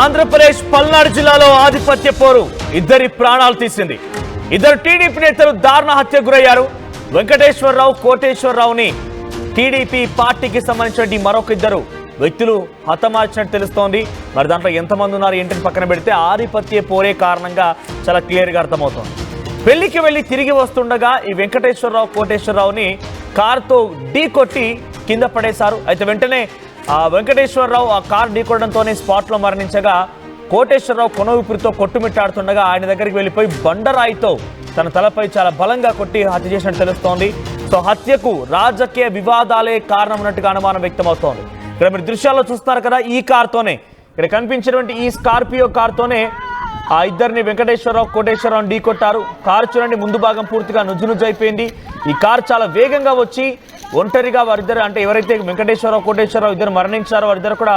ఆంధ్రప్రదేశ్ పల్నాడు జిల్లాలో ఆధిపత్య పోరు ఇద్దరి ప్రాణాలు తీసింది. ఇద్దరు టీడీపీ నేతలు దారుణ హత్యకు గురయ్యారు. వెంకటేశ్వరరావు, కోటేశ్వరరావుని టీడీపీ పార్టీకి సంబంధించిన మరొక ఇద్దరు వ్యక్తులు హతమార్చినట్టు తెలుస్తోంది. మరి దాంట్లో ఎంతమంది ఉన్నారు ఏంటని పక్కన పెడితే ఆధిపత్య పోరే కారణంగా చాలా క్లియర్గా అర్థమవుతోంది. పెళ్లికి వెళ్లి తిరిగి వస్తుండగా ఈ వెంకటేశ్వరరావు, కోటేశ్వరరావుని కారుతో ఢీ కొట్టి కింద పడేశారు. అయితే వెంటనే వెంకటేశ్వరరావు ఆ కారు ఢీకొనడంతోనే స్పాట్లో మరణించగా, కోటేశ్వరరావు కొన ఊపిరితో కొట్టుమిట్టాడుతుండగా ఆయన దగ్గరికి వెళ్ళిపోయి బండరాయితో తన తలపై చాలా బలంగా కొట్టి హత్య చేసినట్టు తెలుస్తోంది. సో హత్యకు రాజకీయ వివాదాలే కారణం ఉన్నట్టుగా అనుమానం వ్యక్తమవుతోంది. ఇక్కడ మీరు దృశ్యాల్లో చూస్తున్నారు కదా, ఈ కారుతోనే, ఇక్కడ కనిపించినటువంటి ఈ స్కార్పియో కారుతోనే ఆ ఇద్దరిని వెంకటేశ్వరరావు, కోటేశ్వరరావు ఢీకొట్టారు. కారు చూడండి, ముందు భాగం పూర్తిగా నుజ్జు అయిపోయింది. ఈ కారు చాలా వేగంగా వచ్చి ఒంటరిగా వారిద్దరు, అంటే ఎవరైతే వెంకటేశ్వరరావు, కోటేశ్వరరావు ఇద్దరు మరణించారో వారిద్దరు కూడా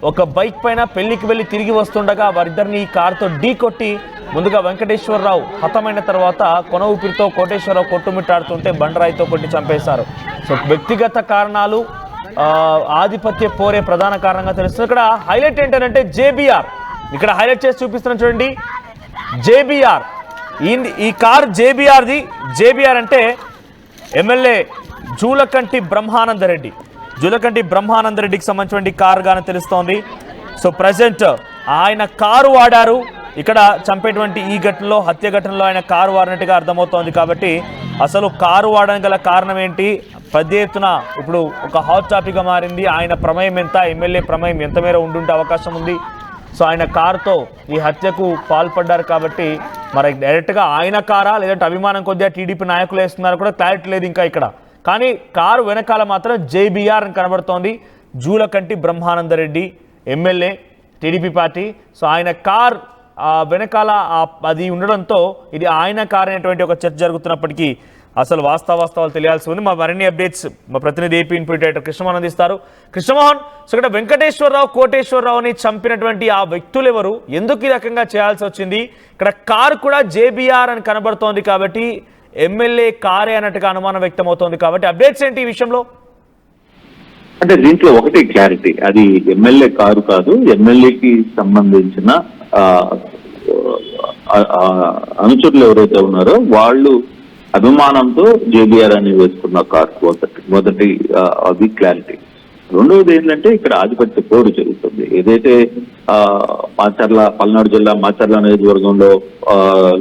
ఒక బైక్ పైన పెళ్లికి వెళ్ళి తిరిగి వస్తుండగా వారిద్దరిని ఈ కారుతో ఢీ కొట్టి ముందుగా వెంకటేశ్వరరావు హతమైన తర్వాత కొన ఊపిరితో కోటేశ్వరరావు కొట్టుమిట్టాడుతుంటే బండరాయితో కొట్టి చంపేశారు. సో వ్యక్తిగత కారణాలు, ఆధిపత్య పోరే ప్రధాన కారణంగా తెలుస్తుంది. ఇక్కడ హైలైట్ ఏంటంటే జేబీఆర్, ఇక్కడ హైలైట్ చేసి చూపిస్తున్నాను చూడండి, జేబీఆర్. ఈ కార్ జేబీఆర్ది. జేబీఆర్ అంటే ఎమ్మెల్యే జూలకంటి బ్రహ్మానందరెడ్డికి సంబంధించిన కారుగానే తెలుస్తోంది. సో ప్రజెంట్ ఆయన కారు వాడారు. ఇక్కడ చంపేటువంటి ఈ ఘటనలో, హత్య ఘటనలో ఆయన కారు వాడినట్టుగా అర్థమవుతోంది. కాబట్టి అసలు కారు వాడడానికి గల కారణం ఏంటి, పెద్ద ఎత్తున ఇప్పుడు ఒక హాట్ టాపిక్గా మారింది. ఆయన ప్రమేయం ఎంత, ఎమ్మెల్యే ప్రమేయం ఎంత మేర ఉండుంటే అవకాశం ఉంది. సో ఆయన కారుతో ఈ హత్యకు పాల్పడ్డారు కాబట్టి మరి డైరెక్ట్గా ఆయన కారా లేదంటే అభిమానం కొద్దిగా టీడీపీ నాయకులు వేస్తున్నారు కూడా క్లారిటీ లేదు ఇంకా ఇక్కడ. కానీ కారు వెనకాల మాత్రం జేబీఆర్ అని కనబడుతోంది. Julakanti Brahmanandareddy MLA, TDP party. So ఆయన కార్ వెనకాల అది ఉండడంతో ఇది ఆయన కార్ అనేటువంటి ఒక చర్చ జరుగుతున్నప్పటికీ అసలు వాస్తవాలు తెలియాల్సి ఉంది. మా మరిన్ని అప్డేట్స్ మా ప్రతినిధి ఏపీ ఇన్పుట్ ఎడిటర్ కృష్ణమోహన్ అందిస్తారు. కృష్ణమోహన్, సో ఇక్కడ వెంకటేశ్వరరావు, కోటేశ్వరరావుని చంపినటువంటి ఆ వ్యక్తులు ఎవరు, ఎందుకు ఈ రకంగా చేయాల్సి వచ్చింది? ఇక్కడ కారు కూడా జేబీఆర్ అని కనబడుతోంది కాబట్టి ఎమ్మెల్యే కారే అన్నట్టుగా అనుమానం వ్యక్తమవుతోంది. కాబట్టి అప్డేట్స్ ఏంటి ఈ విషయంలో? అంటే దీంట్లో ఒకటి క్లారిటీ, అది ఎమ్మెల్యే కారు కాదు. ఎమ్మెల్యేకి సంబంధించిన అనుచరులు ఎవరైతే ఉన్నారో వాళ్ళు అభిమానంతో జేబీఆర్ అని వేసుకున్న కారు మొదటి అది క్లారిటీ. రెండవది ఏంటంటే ఇక్కడ ఆధిపత్య పోరు జరుగుతుంది. ఏదైతే పల్నాడు జిల్లా మాచర్ల నియోజకవర్గంలో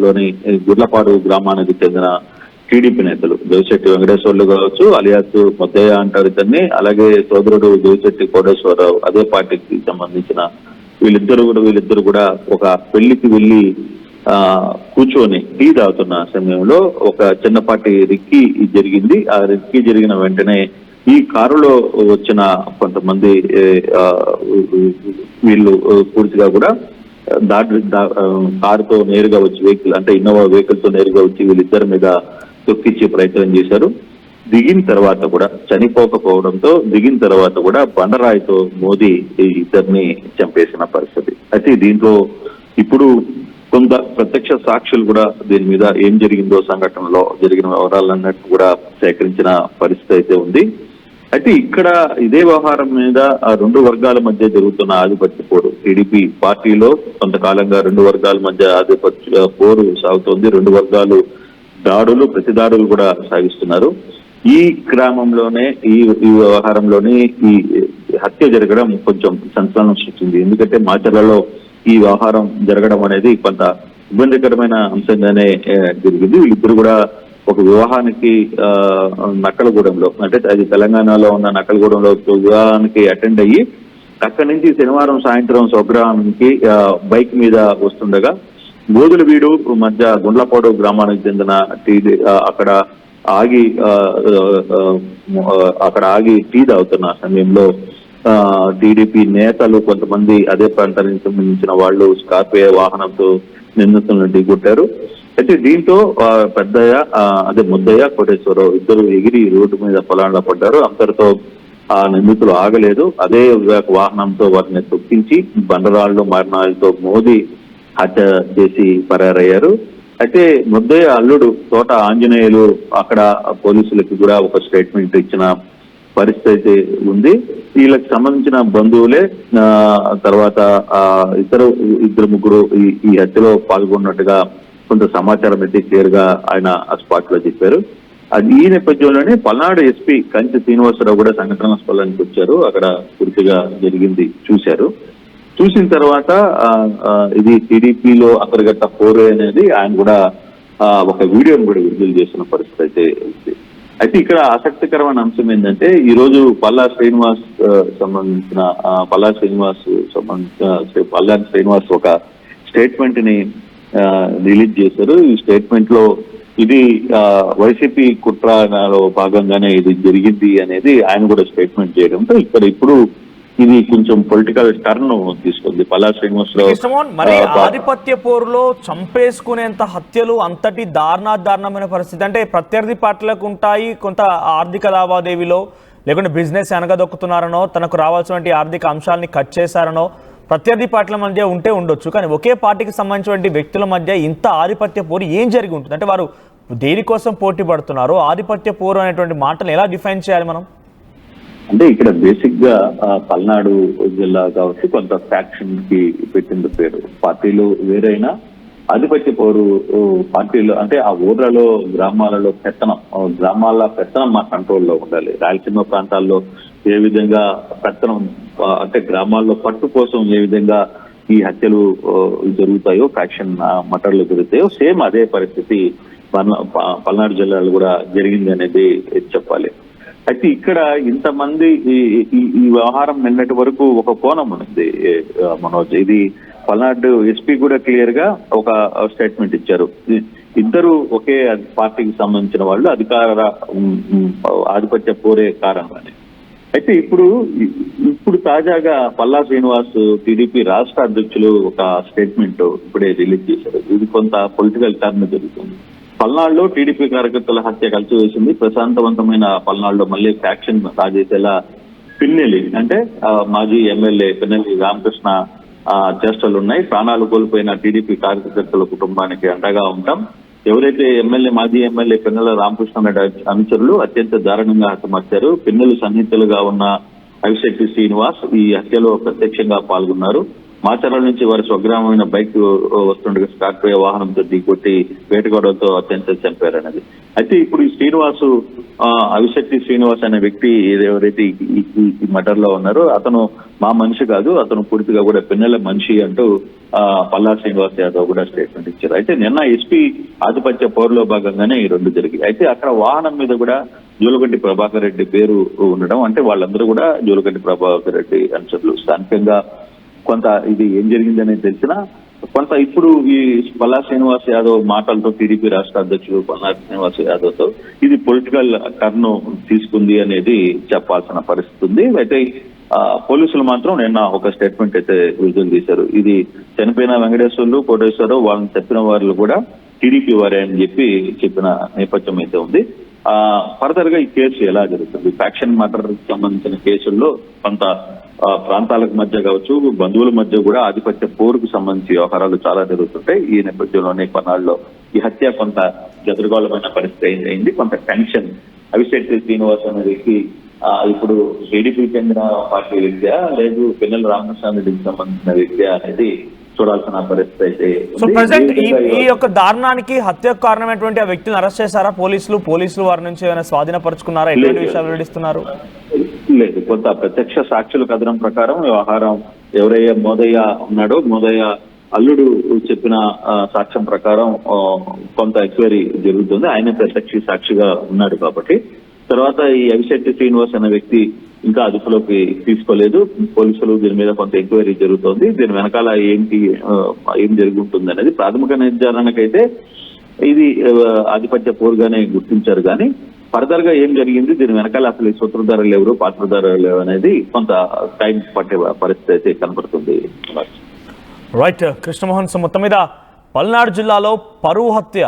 లోని గుడ్లపాడు గ్రామానికి చెందిన టీడీపీ నేతలు దేవిశెట్టి వెంకటేశ్వర్లు కావచ్చు, అలియాస్ మొద్దయ్య అంటారు ఇతన్ని, అలాగే సోదరుడు దేవిశెట్టి కోటేశ్వరరావు, అదే పార్టీకి సంబంధించిన వీళ్ళిద్దరు కూడా ఒక పెళ్లికి వెళ్ళి కూర్చొని టీ తాగుతున్న సమయంలో ఒక చిన్నపాటి రిక్కీ జరిగింది. ఆ రిక్కీ జరిగిన వెంటనే ఈ కారులో వచ్చిన కొంతమంది వీళ్ళు పూర్తిగా కూడా కారుతో నేరుగా వచ్చి వెహికల్, అంటే ఇన్నోవా వెహికల్ తో నేరుగా వచ్చి వీళ్ళిద్దరి మీద తొక్కిచ్చే ప్రయత్నం చేశారు. దిగిన తర్వాత కూడా చనిపోకపోవడంతో దిగిన తర్వాత కూడా బండరాయితో మోదీ ఈ ఇద్దరిని చంపేసిన పరిస్థితి. అయితే దీంట్లో ఇప్పుడు కొంత ప్రత్యక్ష సాక్షులు కూడా దీని మీద ఏం జరిగిందో, సంఘటనలో జరిగిన వివరాలన్నట్టు కూడా సేకరించిన పరిస్థితి అయితే ఉంది. అయితే ఇక్కడ ఇదే వ్యవహారం మీద రెండు వర్గాల మధ్య జరుగుతున్న ఆధిపత్య పోరు, టీడీపీ పార్టీలో కొంతకాలంగా రెండు వర్గాల మధ్య ఆధిపత్య పోరు సాగుతోంది. రెండు వర్గాలు ప్రతి దాడులు కూడా సాగిస్తున్నారు. ఈ క్రమంలోనే ఈ వ్యవహారంలోనే ఈ హత్య జరగడం కొంచెం సంచలనం సృష్టించింది. ఎందుకంటే మాచర్లలో ఈ వ్యవహారం జరగడం అనేది కొంత ఇబ్బందికరమైన అంశంగానే జరిగింది. వీళ్ళిద్దరు కూడా ఒక వివాహానికి నక్కలగూడెంలో, అంటే అది తెలంగాణలో ఉన్న నక్కలగూడెంలో వివాహానికి అటెండ్ అయ్యి అక్కడి నుంచి శనివారం సాయంత్రం స్వగ్రామానికి బైక్ మీద వస్తుండగా గోదులవీడు మధ్య గుండ్లపాడు గ్రామానికి చెందిన అక్కడ ఆగి టీ తాగుతున్న సమయంలో టీడీపీ నేతలు కొంతమంది, అదే ప్రాంతానికి సంబంధించిన వాళ్ళు స్కార్పియో వాహనంతో నిందితులను ఢీకొట్టారు. అయితే దీంతో ముద్దయ్య, కోటేశ్వరరావు ఇద్దరు ఎగిరి రోడ్డు మీద పొలాల్లో పడ్డారు. అంతటితో ఆ నిందితులు ఆగలేదు. అదే వాహనంతో వారిని తొక్కించి బండరాళ్లు, మరణాలతో మోదీ హత్య చేసి పరారయ్యారు. అయితే ముద్దయ్య అల్లుడు తోట ఆంజనేయులు అక్కడ పోలీసులకి కూడా ఒక స్టేట్మెంట్ ఇచ్చిన పరిస్థితి ఉంది. వీళ్ళకి సంబంధించిన బంధువులే తర్వాత ఇద్దరు ముగ్గురు ఈ హత్యలో పాల్గొన్నట్టుగా కొంత సమాచారం అయితే క్లియర్ గా ఆయన ఆ స్పాట్ లో చెప్పారు. అది ఈ నేపథ్యంలోనే పల్నాడు ఎస్పీ కంచి శ్రీనివాసరావు కూడా సంఘటనా స్థలానికి వచ్చారు. అక్కడ పూర్తిగా జరిగింది చూశారు. చూసిన తర్వాత ఇది టీడీపీలో అసలుగట్ట పోరే అనేది ఆయన కూడా ఒక వీడియోను కూడా విడుదల చేసిన పరిస్థితి అయితే ఉంది. అయితే ఇక్కడ ఆసక్తికరమైన అంశం ఏంటంటే ఈ రోజు పల్లా శ్రీనివాస్ ఒక స్టేట్మెంట్ ని రిలీజ్ చేశారు. ఈ స్టేట్మెంట్ లో ఇది వైసీపీ కుట్రలో భాగంగానే ఇది జరిగింది అనేది ఆయన కూడా స్టేట్మెంట్ చేయడంతో ఇప్పుడు ఇది కొంచెం పొలిటికల్ టర్న్ తీసుకుంది. పల్లా శ్రీనివాసరావు మరి ఆధిపత్య పోరులో చంపేసుకునేంత హత్యలు అంతటి దారుణమైన పరిస్థితి అంటే ప్రత్యర్థి పార్టీలకు ఉంటాయి. కొంత ఆర్థిక లావాదేవీలో లేకుంటే బిజినెస్ అనగదొక్కుతున్నారనో తనకు రావాల్సిన ఆర్థిక అంశాలని కట్ చేశారనో ప్రత్యర్థి పార్టీల మధ్య ఉంటే ఉండొచ్చు. కానీ ఒకే పార్టీకి సంబంధించిన వ్యక్తుల మధ్య ఇంత ఆధిపత్య పోరు ఏం జరిగి ఉంటుంది అంటే వారు దేనికోసం పోటీ పడుతున్నారు? ఆధిపత్య పోరు అనేటువంటి మాటలు ఎలా డిఫైన్ చేయాలి మనం? అంటే ఇక్కడ బేసిక్ గా పల్నాడు జిల్లా కాబట్టి కొంత ఫ్యాక్షన్ కి పెట్టింది పేరు. పార్టీలు వేరైనా ఆధిపత్య పోరు పార్టీలు అంటే ఆ ఊర్లలో గ్రామాలలో గ్రామాల పెత్తనం మా కంట్రోల్లో ఉండాలి. రాయలసీమ ప్రాంతాల్లో ఏ విధంగా పెత్తనం అంటే గ్రామాల్లో పట్టు కోసం ఏ విధంగా ఈ హత్యలు జరుగుతాయో, ఫ్యాక్షన్ మటర్లు జరుగుతాయో సేమ్ అదే పరిస్థితి పల్నాడు జిల్లాలో కూడా జరిగింది అనేది చెప్పాలి. అయితే ఇక్కడ ఇంతమంది ఈ వ్యవహారం నిన్నటి వరకు ఒక కోణం ఉంది మనోజ్. ఇది పల్నాడు ఎస్పీ కూడా క్లియర్ గా ఒక స్టేట్మెంట్ ఇచ్చారు. ఇద్దరు ఒకే పార్టీకి సంబంధించిన వాళ్ళు ఆధిపత్య పోరే కారణం అని. అయితే ఇప్పుడు తాజాగా పల్లా శ్రీనివాస్ టీడీపీ రాష్ట్ర అధ్యక్షులు ఒక స్టేట్మెంట్ ఇప్పుడే రిలీజ్ చేశారు. ఇది కొంత పొలిటికల్ టర్న్ జరుగుతుంది. పల్నాడులో టీడీపీ కార్యకర్తల హత్య కలిసి వేసింది. ప్రశాంతవంతమైన పల్నాడులో మళ్ళీ ఫ్యాక్షన్ రాజేసేలా పిన్నెలి అంటే మాజీ ఎమ్మెల్యే పిన్నెలి రామకృష్ణ చేష్టలు ఉన్నాయి. ప్రాణాలు కోల్పోయిన టీడీపీ కార్యకర్తల కుటుంబానికి అండగా ఉంటాం. ఎవరైతే మాజీ ఎమ్మెల్యే పిన్నెల రామకృష్ణ అనుచరులు అత్యంత దారుణంగా హతమార్చారు. పిన్నెలు సన్నిహితులుగా ఉన్న అవిశెట్టి శ్రీనివాస్ ఈ హత్యలో ప్రత్యక్షంగా పాల్గొన్నారు. మాచర్ల నుంచి వారి స్వగ్రామమైన బైక్ వస్తుండగా స్కార్పియో వాహనంతో ఢీకొట్టి వేటగొడవతో అత్యంత చంపారన్నది. అయితే ఇప్పుడు ఈ అవిశెట్టి శ్రీనివాస్ అనే వ్యక్తి ఎవరైతే ఈ మర్డర్ లో ఉన్నారో అతను మా మనిషి కాదు, అతను పూర్తిగా కూడా పిన్నెల మనిషి అంటూ పల్లా శ్రీనివాస్ యాదవ్ కూడా స్టేట్మెంట్ ఇచ్చారు. అయితే నిన్న ఎస్పీ ఆధిపత్య పోరులో భాగంగానే ఈ రెండు జరిగాయి. అయితే అక్కడ వాహనం మీద కూడా జూలగడ్డి ప్రభాకర్ రెడ్డి పేరు ఉండడం అంటే వాళ్ళందరూ కూడా జూలగడ్డి ప్రభాకర్ రెడ్డి అనుచరులు. స్థానికంగా కొంత ఇది ఏం జరిగిందనేది తెలిసినా కొంత ఇప్పుడు ఈ పల్లా శ్రీనివాస్ యాదవ్ మాటలతో టీడీపీ రాష్ట్ర అధ్యక్షుడు పల్లా శ్రీనివాస్ యాదవ్ తో ఇది పొలిటికల్ టర్న్ తీసుకుంది అనేది చెప్పాల్సిన పరిస్థితి ఉంది. అయితే పోలీసులు మాత్రం నిన్న ఒక స్టేట్మెంట్ అయితే విడుదల చేశారు. ఇది చనిపోయిన వెంకటేశ్వర్లు కోటేశ్వరరావు వాళ్ళని చెప్పిన వాళ్ళు కూడా టీడీపీ వారే అని చెప్పిన నేపథ్యం అయితే ఉంది. ఫర్దర్ గా ఈ కేసు ఎలా జరుగుతుంది? ఫ్యాక్షన్ మర్డర్ సంబంధించిన కేసుల్లో కొంత ప్రాంతాలకు మధ్య కావచ్చు, బంధువుల మధ్య కూడా ఆధిపత్య పోరుకు సంబంధించి వ్యవహారాలు చాలా జరుగుతుంటాయి. ఈ నేపథ్యంలోనే కొన్నాళ్ళలో ఈ హత్య కొంత గదరగోళమైన పరిస్థితి అయింది. కొంత టెన్షన్. అవిశెట్టి శ్రీనివాస్ అనే వ్యక్తి ఇప్పుడు టీడీపీ చెందిన పార్టీ వ్యక్తియా లేదు పిన్నెల రామకృష్ణ రెడ్డికి సంబంధించిన వ్యక్తి అనేది చూడాల్సిన పరిస్థితి అయితే. సో ప్రెసెంట్ ఈ యొక్క దారుణానికి హత్యకు కారణమైనటువంటి ఆ వ్యక్తిని అరెస్ట్ చేశారా పోలీసులు వారి నుంచి ఏమైనా స్వాధీనపరుచుకున్నారా? ఎటువంటి విషయాలు వెల్లడిస్తున్నారు? లేదు, కొంత ప్రత్యక్ష సాక్షుల కథనం ప్రకారం వ్యవహారం ఎవరయ్యా మోదయ్య ఉన్నాడో మోదయ్య అల్లుడు చెప్పిన సాక్ష్యం ప్రకారం కొంత ఎంక్వైరీ జరుగుతుంది. ఆయన ప్రత్యక్ష సాక్షిగా ఉన్నాడు కాబట్టి తర్వాత ఈ అవిశెట్టి శ్రీనివాస్ అనే వ్యక్తి ఇంకా అదుపులోకి తీసుకోలేదు. పోలీసులు దీని మీద కొంత ఎంక్వైరీ జరుగుతోంది. దీని వెనకాల ఏం జరిగి ఉంటుంది అనేది ప్రాథమిక నిర్ధారణకైతే ఇది ఆధిపత్య పోరుగానే గుర్తించారు. కానీ ఫర్దర్ గా ఏం జరిగింది, దీని వెనకాల అసలు ఈ సూత్రధారులు ఎవరు పాత్రధారులు ఎవరు అనేది కొంత టైం పట్టే పరిస్థితి అయితే కనపడుతుంది. రైట్ కృష్ణమోహన్, సో మొత్తం మీద పల్నాడు జిల్లాలో పరువు హత్య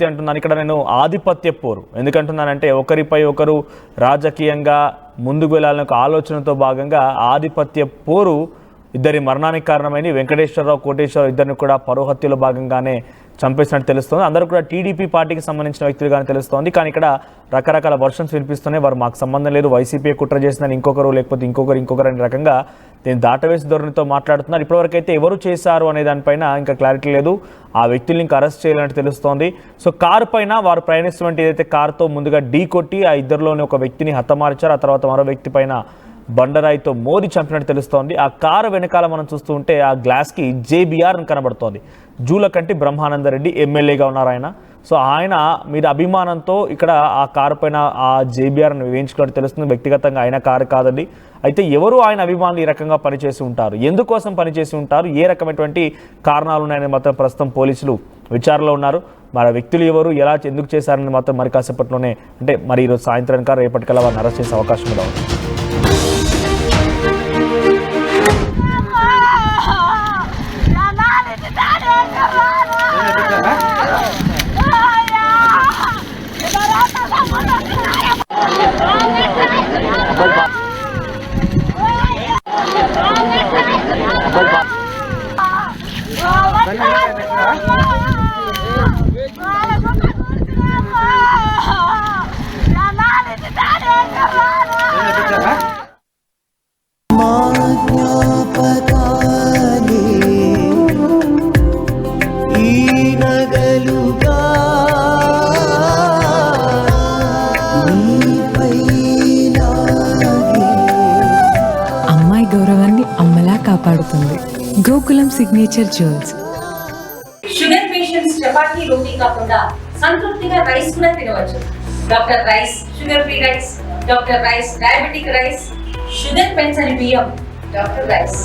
అంటున్నాను. ఇక్కడ నేను ఆధిపత్య పోరు ఎందుకంటున్నానంటే ఒకరిపై ఒకరు రాజకీయంగా ముందుకు వెళ్ళాలనే ఒక ఆలోచనతో భాగంగా ఆధిపత్య పోరు ఇద్దరి మరణానికి కారణమైన వెంకటేశ్వరరావు, కోటేశ్వరరావు ఇద్దరిని కూడా పరువు హత్యలో భాగంగానే చంపేసినట్టు తెలుస్తోంది. అందరూ కూడా టీడీపీ పార్టీకి సంబంధించిన వ్యక్తులుగానే తెలుస్తోంది. కానీ ఇక్కడ రకరకాల వర్షన్స్ వినిపిస్తున్నాయి. వారు మాకు సంబంధం లేదు, వైసీపీ కుట్ర చేసిందని ఇంకొకరు, లేకపోతే ఇంకొకరు అనే రకంగా దీన్ని దాటవేసి ధోరణితో మాట్లాడుతున్నారు. ఇప్పటివరకు అయితే ఎవరు చేశారు అనే దానిపైన ఇంకా క్లారిటీ లేదు. ఆ వ్యక్తుల్ని ఇంకా అరెస్ట్ చేయాలంటే తెలుస్తోంది. సో కారు పైన వారు ప్రయాణిస్తున్నట్టు ఏదైతే కారుతో ముందుగా ఢీ కొట్టి ఆ ఇద్దరిలోని ఒక వ్యక్తిని హతమార్చారు, ఆ తర్వాత మరో వ్యక్తి పైన బండరాయితో మోదీ చంపినట్టు తెలుస్తోంది. ఆ కారు వెనకాల మనం చూస్తూ ఉంటే ఆ గ్లాస్కి JBR అని కనబడుతోంది. జూలకంటి బ్రహ్మానందరెడ్డి ఎమ్మెల్యేగా ఉన్నారు ఆయన. సో ఆయన మీద అభిమానంతో ఇక్కడ ఆ కారు పైన ఆ JBRని వేయించుకున్నట్టు తెలుస్తుంది. వ్యక్తిగతంగా ఆయన కారు కాదండి. అయితే ఎవరు ఆయన అభిమానులు ఈ రకంగా పనిచేసి ఉంటారు, ఎందుకోసం పనిచేసి ఉంటారు, ఏ రకమైనటువంటి కారణాలు ఉన్నాయని మాత్రం ప్రస్తుతం పోలీసులు విచారణలో ఉన్నారు. మరి వ్యక్తులు ఎవరు, ఎలా ఎందుకు చేశారని మాత్రం మరి కాసేపట్లోనే, అంటే మరి ఈరోజు సాయంత్రానికి రేపటికల్లా వారిని అరెస్ట్ చేసే అవకాశం కూడా ఉంది. అమ్మాయి గౌరవాన్ని అమ్మలా కాపాడుతుంది. Gokulam signature jewels. Sugar patients చపాతీ రోటీ కాకుండా సంతృప్తిగా రైస్ కూడా తినవచ్చు. Doctor rice, sugar free rice, doctor rice, diabetic rice, sugar పెంచని బియ్యం, డాక్టర్ రైస్.